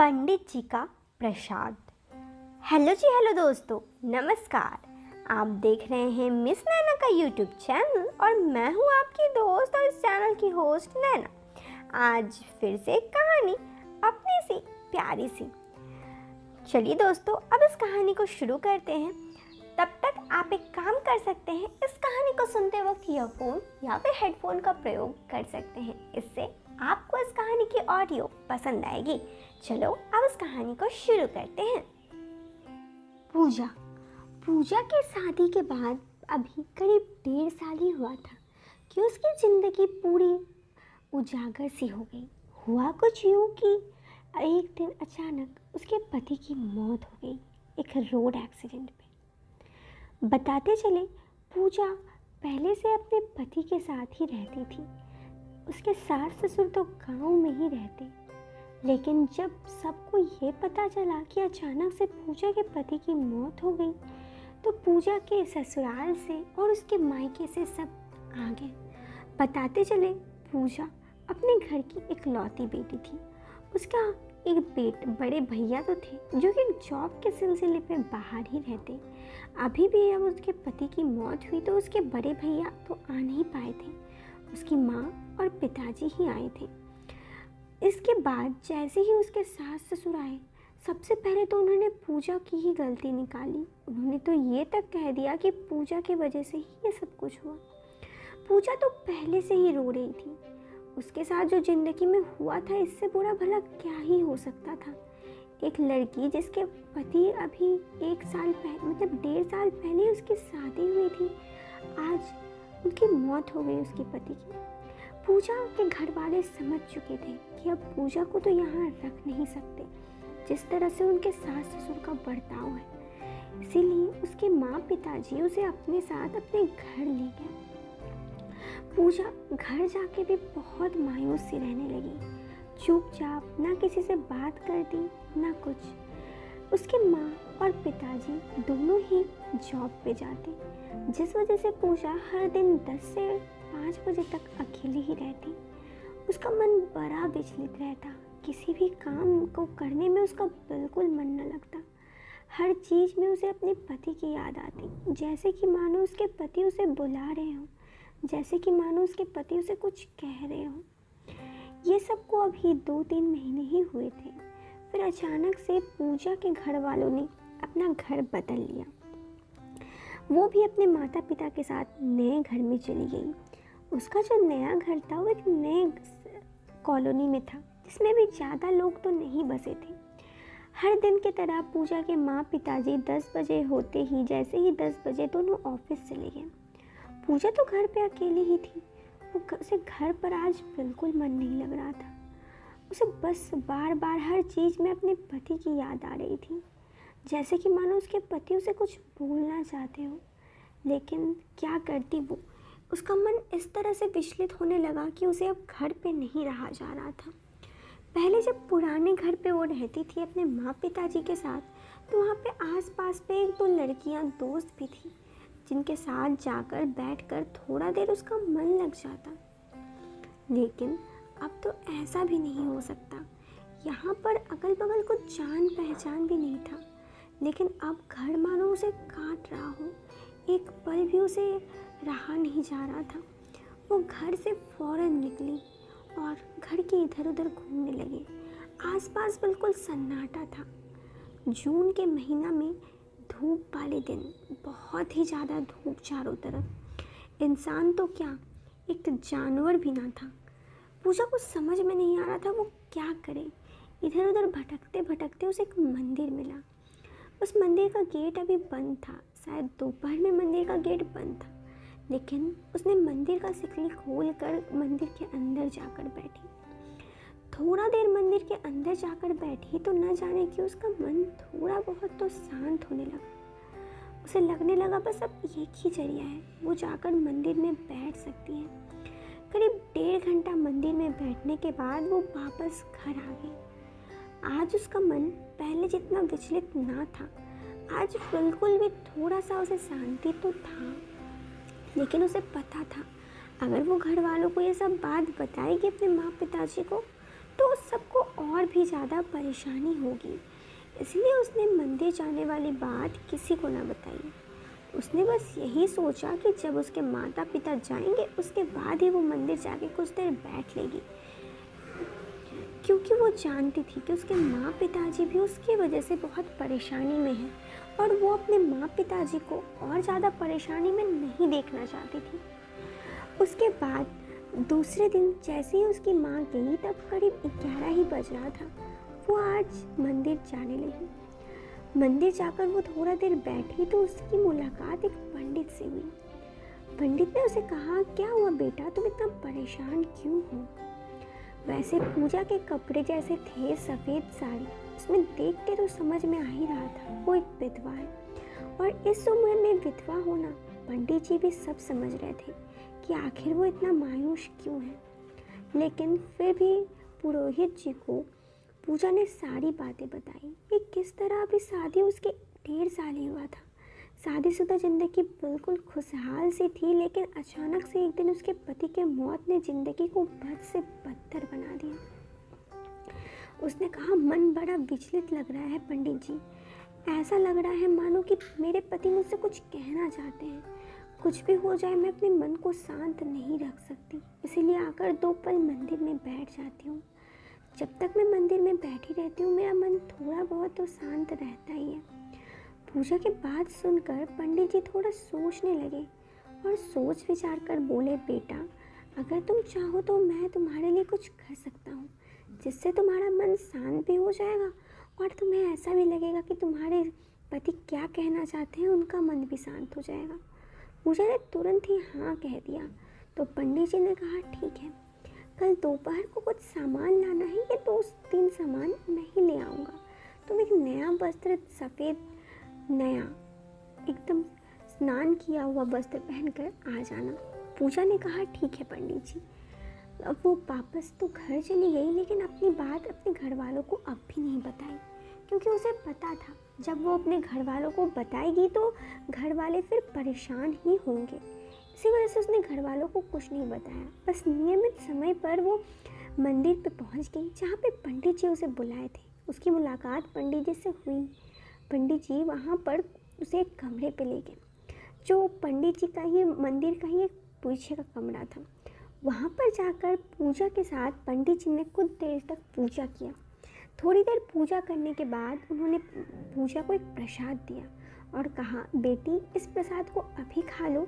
पंडित जी का प्रसाद। हेलो जी, हेलो दोस्तों, नमस्कार। आप देख रहे हैं मिस नैना का यूट्यूब चैनल और मैं हूं आपकी दोस्त और इस चैनल की होस्ट नैना। आज फिर से एक कहानी अपनी सी प्यारी सी। चलिए दोस्तों, अब इस कहानी को शुरू करते हैं। तब तक आप एक काम कर सकते हैं, इस कहानी को सुनते वक्त ईयरफोन या फिर हेडफोन का प्रयोग कर सकते हैं। इससे आपको इस कहानी की ऑडियो पसंद आएगी। चलो अब इस कहानी को शुरू करते हैं। पूजा के शादी के बाद अभी करीब 1.5 साल ही हुआ था कि उसकी ज़िंदगी पूरी उजागर सी हो गई। हुआ कुछ यूँ कि एक दिन अचानक उसके पति की मौत हो गई, एक रोड एक्सीडेंट पे। बताते चले, पूजा पहले से अपने पति के साथ ही रहती थी। उसके सास ससुर तो गांव में ही रहते, लेकिन जब सबको ये पता चला कि अचानक से पूजा के पति की मौत हो गई, तो पूजा के ससुराल से और उसके मायके से सब आ गए। बताते चले, पूजा अपने घर की इकलौती बेटी थी। उसका एक बड़े भैया तो थे जो कि जॉब के सिलसिले पे बाहर ही रहते। अभी भी जब उसके पति की मौत हुई तो उसके बड़े भैया तो आ नहीं पाए थे, उसकी माँ और पिताजी ही आए थे। इसके बाद जैसे ही उसके सास ससुर आए, सबसे पहले तो उन्होंने पूजा की ही गलती निकाली। उन्होंने तो ये तक कह दिया कि पूजा की वजह से ही ये सब कुछ हुआ। पूजा तो पहले से ही रो रही थी। उसके साथ जो जिंदगी में हुआ था, इससे बुरा भला क्या ही हो सकता था। एक लड़की जिसके पति अभी 1 साल पहले, मतलब 1.5 साल पहले उसकी शादी हुई थी, आज उनकी मौत हो गई उसके पति की। पूजा के घर वाले समझ चुके थे कि अब पूजा को तो यहाँ रख नहीं सकते, जिस तरह से उनके सास ससुर का बर्ताव है। इसीलिए उसके माँ पिताजी उसे अपने साथ अपने घर ले गए। पूजा घर जाके भी बहुत मायूस सी रहने लगी, चुपचाप, ना किसी से बात करती ना कुछ। उसके माँ और पिताजी दोनों ही जॉब पे जाते, जिस वजह से पूजा हर दिन 10 से 5 बजे तक अकेली ही रहती। उसका मन बड़ा विचलित रहता, किसी भी काम को करने में उसका बिल्कुल मन न लगता। हर चीज़ में उसे अपने पति की याद आती, जैसे कि मानो उसके पति उसे बुला रहे हों, जैसे कि मानो उसके पति उसे कुछ कह रहे हों। ये सबको अभी 2-3 महीने ही हुए थे। फिर अचानक से पूजा के घर वालों ने अपना घर बदल लिया। वो भी अपने माता पिता के साथ नए घर में चली गई। उसका जो नया घर था वो एक नए कॉलोनी में था, जिसमें भी ज़्यादा लोग तो नहीं बसे थे। हर दिन की तरह पूजा के माँ पिताजी 10 बजे होते ही, जैसे ही 10 बजे दोनों ऑफिस चले गए। पूजा तो घर पे अकेली ही थी। उसे घर पर आज बिल्कुल मन नहीं लग रहा था। उसे बस बार बार हर चीज़ में अपने पति की याद आ रही थी, जैसे कि मानो उसके पति उसे कुछ बोलना चाहते हो, लेकिन क्या करती वो। उसका मन इस तरह से विचलित होने लगा कि उसे अब घर पे नहीं रहा जा रहा था। पहले जब पुराने घर पे वो रहती थी अपने माँ पिताजी के साथ, तो वहाँ पे आस-पास पे 1-2 लड़कियाँ दोस्त भी थी, जिनके साथ जाकर बैठकर थोड़ा देर उसका मन लग जाता। लेकिन अब तो ऐसा भी नहीं हो सकता। यहाँ पर अगल बगल कुछ जान पहचान भी नहीं था, लेकिन अब घर मानो उसे काट रहा हो। एक पल भी उसे रहा नहीं जा रहा था। वो घर से फौरन निकली और घर के इधर उधर घूमने लगी। आसपास बिल्कुल सन्नाटा था। जून के महीना में धूप वाले दिन, बहुत ही ज़्यादा धूप चारों तरफ। इंसान तो क्या, एक जानवर भी ना था। पूजा को समझ में नहीं आ रहा था वो क्या करे। इधर उधर भटकते भटकते उसे एक मंदिर मिला। उस मंदिर का गेट अभी बंद था, शायद दोपहर में मंदिर का गेट बंद था, लेकिन उसने मंदिर का सिकड़ी खोल कर मंदिर के अंदर जाकर बैठी। थोड़ा देर मंदिर के अंदर जाकर बैठी तो न जाने कि उसका मन थोड़ा बहुत तो शांत होने लगा। उसे लगने लगा बस अब एक ही जरिया है, वो जाकर मंदिर में बैठ सकती है। करीब 1.5 घंटा मंदिर में बैठने के बाद वो वापस घर आ गई। आज उसका मन पहले जितना विचलित ना था। आज बिल्कुल भी थोड़ा सा उसे शांति तो था, लेकिन उसे पता था अगर वो घर वालों को ये सब बात बताएगी अपने माँ पिताजी को, तो सबको और भी ज़्यादा परेशानी होगी। इसलिए उसने मंदिर जाने वाली बात किसी को ना बताई। उसने बस यही सोचा कि जब उसके माता पिता जाएंगे उसके बाद ही वो मंदिर जाके कुछ देर बैठ लेगी, क्योंकि वो जानती थी कि उसके माँ पिताजी भी उसकी वजह से बहुत परेशानी में हैं और वो अपने माँ पिताजी को और ज़्यादा परेशानी में नहीं देखना चाहती थी। उसके बाद दूसरे दिन जैसे ही उसकी माँ गई तब करीब 11 ही बज रहा था। वो आज मंदिर जाने लगी। मंदिर जाकर वो थोड़ा देर बैठी तो उसकी मुलाकात एक पंडित से हुई। पंडित ने उसे कहा, क्या हुआ बेटा, तुम इतना परेशान क्यों हो? वैसे पूजा के कपड़े जैसे थे, सफ़ेद साड़ी, उसमें देख के तो समझ में आ ही रहा था वो एक विधवा है। और इस उम्र में विधवा होना पंडित जी भी सब समझ रहे थे कि आखिर वो इतना मायूस क्यों है। लेकिन फिर भी पुरोहित जी को पूजा ने सारी बातें बताई कि किस तरह अभी शादी उसके 1.5 साल ही हुआ था। शादीशुदा ज़िंदगी बिल्कुल खुशहाल सी थी, लेकिन अचानक से एक दिन उसके पति के मौत ने ज़िंदगी को बद से बदतर बना दिया। उसने कहा, मन बड़ा विचलित लग रहा है पंडित जी। ऐसा लग रहा है मानो कि मेरे पति मुझसे कुछ कहना चाहते हैं। कुछ भी हो जाए मैं अपने मन को शांत नहीं रख सकती, इसीलिए आकर 2 पल मंदिर में बैठ जाती हूँ। जब तक मैं मंदिर में बैठी रहती हूँ मेरा मन थोड़ा बहुत तो शांत रहता ही है। पूजा की बात सुनकर पंडित जी थोड़ा सोचने लगे और सोच विचार कर बोले, बेटा अगर तुम चाहो तो मैं तुम्हारे लिए कुछ कर सकता हूँ, जिससे तुम्हारा मन शांत भी हो जाएगा और तुम्हें ऐसा भी लगेगा कि तुम्हारे पति क्या कहना चाहते हैं, उनका मन भी शांत हो जाएगा। पूजा ने तुरंत ही हाँ कह दिया। तो पंडित जी ने कहा, ठीक है, कल दोपहर को कुछ सामान लाना है, ये 2-3 सामान मैं ही ले आऊँगा। तुम एक नया वस्त्र, सफ़ेद नया एकदम स्नान किया हुआ वस्त्र पहनकर आ जाना। पूजा ने कहा, ठीक है पंडित जी। अब वो वापस तो घर चली गई, लेकिन अपनी बात अपने घर वालों को अब भी नहीं बताई, क्योंकि उसे पता था जब वो अपने घर वालों को बताएगी तो घर वाले फिर परेशान ही होंगे। इसी वजह से उसने घर वालों को कुछ नहीं बताया। बस नियमित समय पर वो मंदिर पे पहुंच गई जहाँ पे पंडित जी उसे बुलाए थे। उसकी मुलाकात पंडित जी से हुई। पंडित जी वहाँ पर उसे एक कमरे पे ले गए, जो पंडित जी का ही मंदिर का ही एक पीछे का कमरा था। वहाँ पर जाकर पूजा के साथ पंडित जी ने कुछ देर तक पूजा किया। थोड़ी देर पूजा करने के बाद उन्होंने पूजा को एक प्रसाद दिया और कहा, बेटी इस प्रसाद को अभी खा लो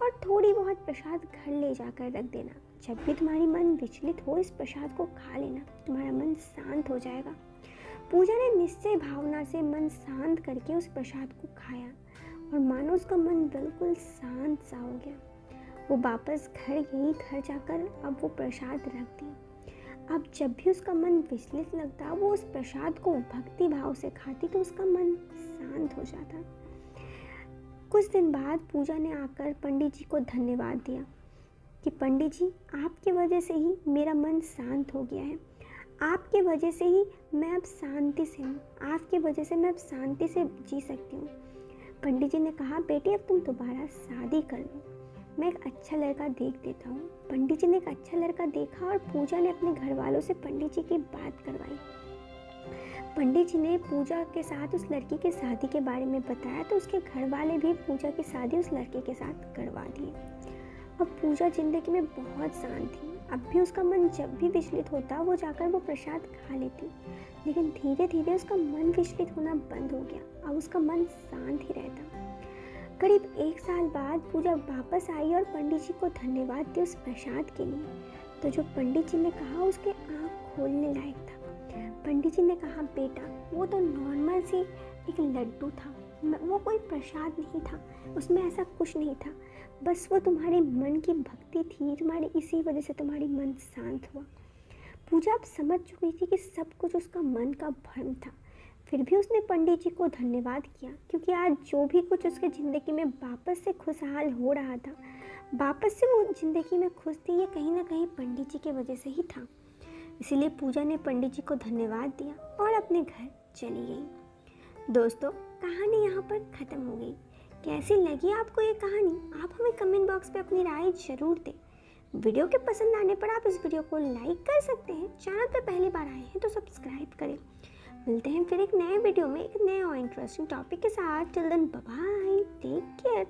और थोड़ी बहुत प्रसाद घर ले जाकर रख देना। जब भी तुम्हारी मन विचलित हो इस प्रसाद को खा लेना, तुम्हारा मन शांत हो जाएगा। पूजा ने निश्चय भावना से मन शांत करके उस प्रसाद को खाया और मानो उसका मन बिल्कुल शांत सा हो गया। वो वापस घर गई। घर जाकर अब वो प्रसाद रख दी। अब जब भी उसका मन विचलित लगता वो उस प्रसाद को भक्ति भाव से खाती तो उसका मन शांत हो जाता। कुछ दिन बाद पूजा ने आकर पंडित जी को धन्यवाद दिया कि पंडित जी आपकी वजह से ही मेरा मन शांत हो गया है। आपके वजह से ही मैं अब शांति से हूँ। आपकी वजह से मैं अब शांति से जी सकती हूँ। पंडित जी ने कहा, बेटी अब तुम दोबारा शादी कर लो, मैं एक अच्छा लड़का देख देता हूँ। पंडित जी ने एक अच्छा लड़का देखा और पूजा ने अपने घर वालों से पंडित जी की बात करवाई। पंडित जी ने पूजा के साथ उस लड़की की शादी के बारे में बताया तो उसके घर वाले भी पूजा की शादी उस लड़के के साथ करवा दिए। अब पूजा जिंदगी में बहुत शांत थी। अब भी उसका मन जब भी विचलित होता वो जाकर वो प्रसाद खा लेती, लेकिन धीरे धीरे उसका मन विचलित होना बंद हो गया। अब उसका मन शांत ही रहता। करीब 1 साल बाद पूजा वापस आई और पंडित जी को धन्यवाद दिया उस प्रसाद के लिए। तो जो पंडित जी ने कहा उसके आँख खोलने लायक था। पंडित जी ने कहा, बेटा वो तो नॉर्मल सी एक लड्डू था, वो कोई प्रसाद नहीं था, उसमें ऐसा कुछ नहीं था, बस वो तुम्हारे मन की भक्ति थी, तुम्हारी इसी वजह से तुम्हारी मन शांत हुआ। पूजा अब समझ चुकी थी कि सब कुछ उसका मन का भ्रम था। फिर भी उसने पंडित जी को धन्यवाद किया, क्योंकि आज जो भी कुछ उसके ज़िंदगी में वापस से खुशहाल हो रहा था, वापस से वो ज़िंदगी में खुश थी, ये कहीं ना कहीं पंडित जी की वजह से ही था। इसीलिए पूजा ने पंडित जी को धन्यवाद दिया और अपने घर चली गई। दोस्तों, कहानी यहाँ पर ख़त्म हो गई। कैसी लगी आपको ये कहानी? आप हमें कमेंट बॉक्स पे अपनी राय ज़रूर दें। वीडियो के पसंद आने पर आप इस वीडियो को लाइक कर सकते हैं। चैनल पर पहली बार आए हैं तो सब्सक्राइब करें। मिलते हैं फिर एक नए वीडियो में एक नए और इंटरेस्टिंग टॉपिक के साथ। Till then bye bye, take care.